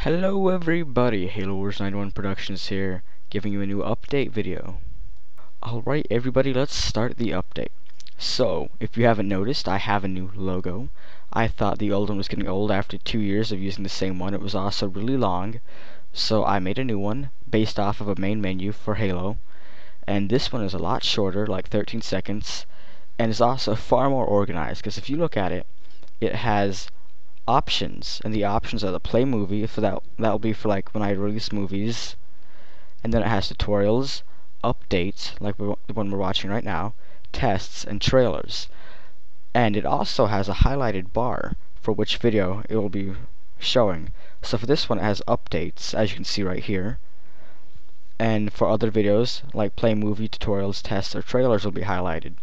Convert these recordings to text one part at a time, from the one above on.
Hello everybody, HaloWars91 Productions here, giving you a new update video. Alright everybody, let's start the update. So, if you haven't noticed, I have a new logo. I thought the old one was getting old after 2 years of using the same one. It was also really long, so I made a new one based off of a main menu for Halo. And this one is a lot shorter, like 13 seconds, and is also far more organized, because if you look at it, it has options, and the options are the play movie, so that'll be for like when I release movies, and then it has tutorials, updates like the one we're watching right now, tests, and trailers. And it also has a highlighted bar for which video it will be showing. So for this one it has updates, as you can see right here, and for other videos like play movie, tutorials, tests, or trailers will be highlighted.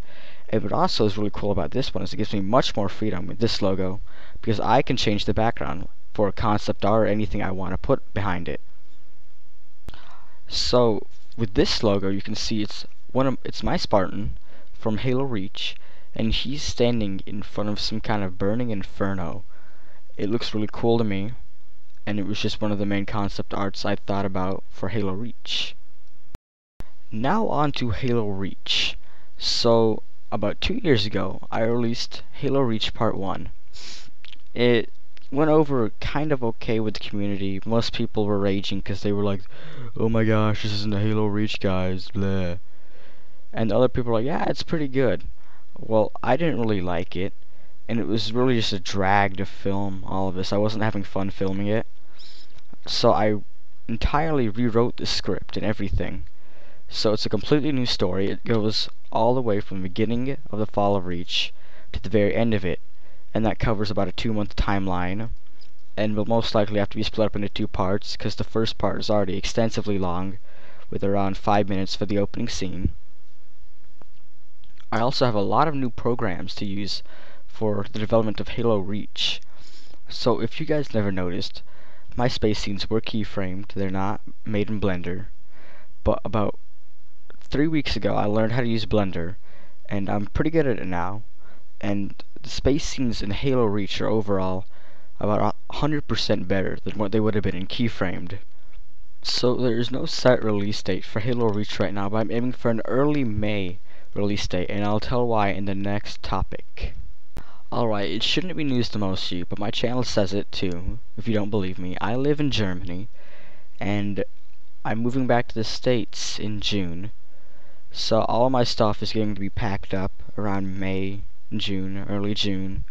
And what also is really cool about this one is it gives me much more freedom with this logo, because I can change the background for concept art or anything I want to put behind it. So with this logo, you can see it's my Spartan from Halo Reach, and he's standing in front of some kind of burning inferno. It looks really cool to me, and it was just one of the main concept arts I thought about for Halo Reach. Now on to Halo Reach. So about 2 years ago, I released Halo Reach Part 1. It went over kind of okay with the community. Most people were raging because they were like, oh my gosh, this isn't a Halo Reach, guys, bleh. And other people were like, yeah, it's pretty good. Well, I didn't really like it, and it was really just a drag to film all of this. I wasn't having fun filming it. So I entirely rewrote the script and everything. So it's a completely new story. It goes all the way from the beginning of the fall of Reach to the very end of it, and that covers about a 2-month timeline, and will most likely have to be split up into 2 parts, because the first part is already extensively long, with around 5 minutes for the opening scene. I also have a lot of new programs to use for the development of Halo Reach. So if you guys never noticed, my space scenes were keyframed. They're not made in Blender, but about 3 weeks ago I learned how to use Blender, and I'm pretty good at it now, and the space scenes in Halo Reach are overall about 100% better than what they would have been in keyframed. So there is no set release date for Halo Reach right now, but I'm aiming for an early May release date, and I'll tell why in the next topic. Alright, it shouldn't be news to most of you, but my channel says it too, if you don't believe me. I live in Germany, and I'm moving back to the States in June. So all my stuff is going to be packed up around May, June, early June,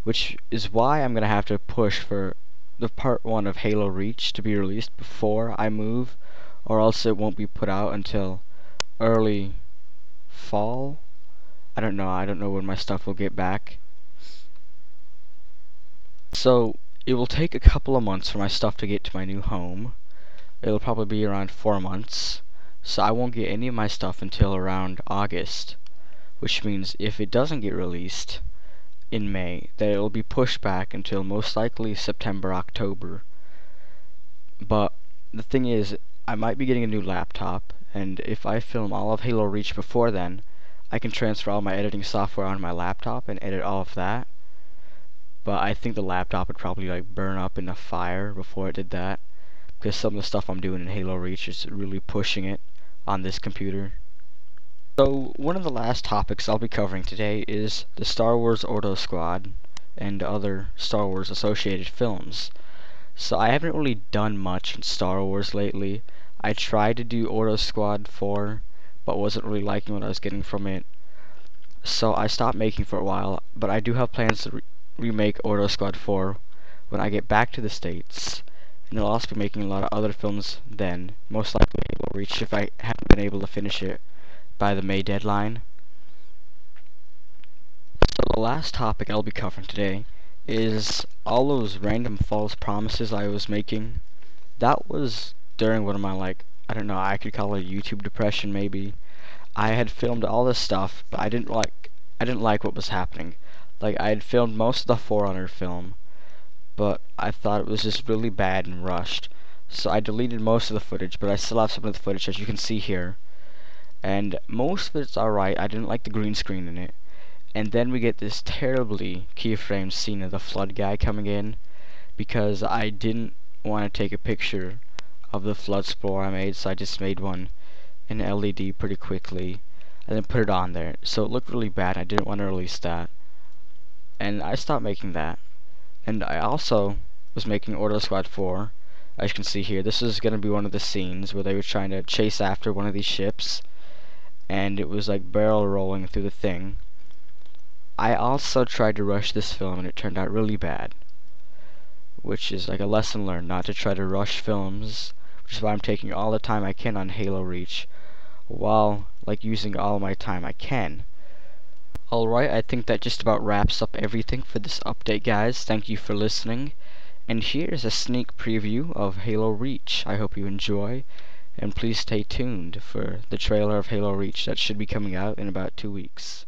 which is why I'm going to have to push for the part 1 of Halo Reach to be released before I move, or else it won't be put out until early fall. I don't know when my stuff will get back. So it will take a couple of months for my stuff to get to my new home. It'll probably be around 4 months. So I won't get any of my stuff until around August, which means if it doesn't get released in May, then it'll be pushed back until most likely September, October. But the thing is, I might be getting a new laptop, and if I film all of Halo Reach before then, I can transfer all my editing software on my laptop and edit all of that. But I think the laptop would probably like burn up in a fire before it did that, because some of the stuff I'm doing in Halo Reach is really pushing it on this computer. So one of the last topics I'll be covering today is the Star Wars Ordo Squad and other Star Wars associated films. So I haven't really done much in Star Wars lately. I tried to do Ordo Squad 4, but wasn't really liking what I was getting from it, so I stopped making for a while. But I do have plans to remake Ordo Squad 4 when I get back to the States. And I'll also be making a lot of other films then, most likely Halo Reach if I haven't been able to finish it by the May deadline. So the last topic I'll be covering today is all those random false promises I was making. That was during one of my, like, I don't know, I could call it YouTube depression maybe. I had filmed all this stuff, but I didn't like what was happening. Like, I had filmed most of the Forerunner film, but I thought it was just really bad and rushed. So I deleted most of the footage, but I still have some of the footage, as you can see here. And most of it's alright. I didn't like the green screen in it. And then we get this terribly keyframed scene of the Flood guy coming in, because I didn't want to take a picture of the flood spore I made, so I just made one in LED pretty quickly and then put it on there. So it looked really bad. I didn't want to release that, and I stopped making that. And I also was making Order Squad 4. As you can see here, this is going to be one of the scenes where they were trying to chase after one of these ships, and it was like barrel rolling through the thing. I also tried to rush this film, and it turned out really bad, which is like a lesson learned, not to try to rush films, which is why I'm taking all the time I can on Halo Reach, while like using all my time I can. Alright, I think that just about wraps up everything for this update, guys. Thank you for listening, and here's a sneak preview of Halo Reach. I hope you enjoy, and please stay tuned for the trailer of Halo Reach that should be coming out in about 2 weeks.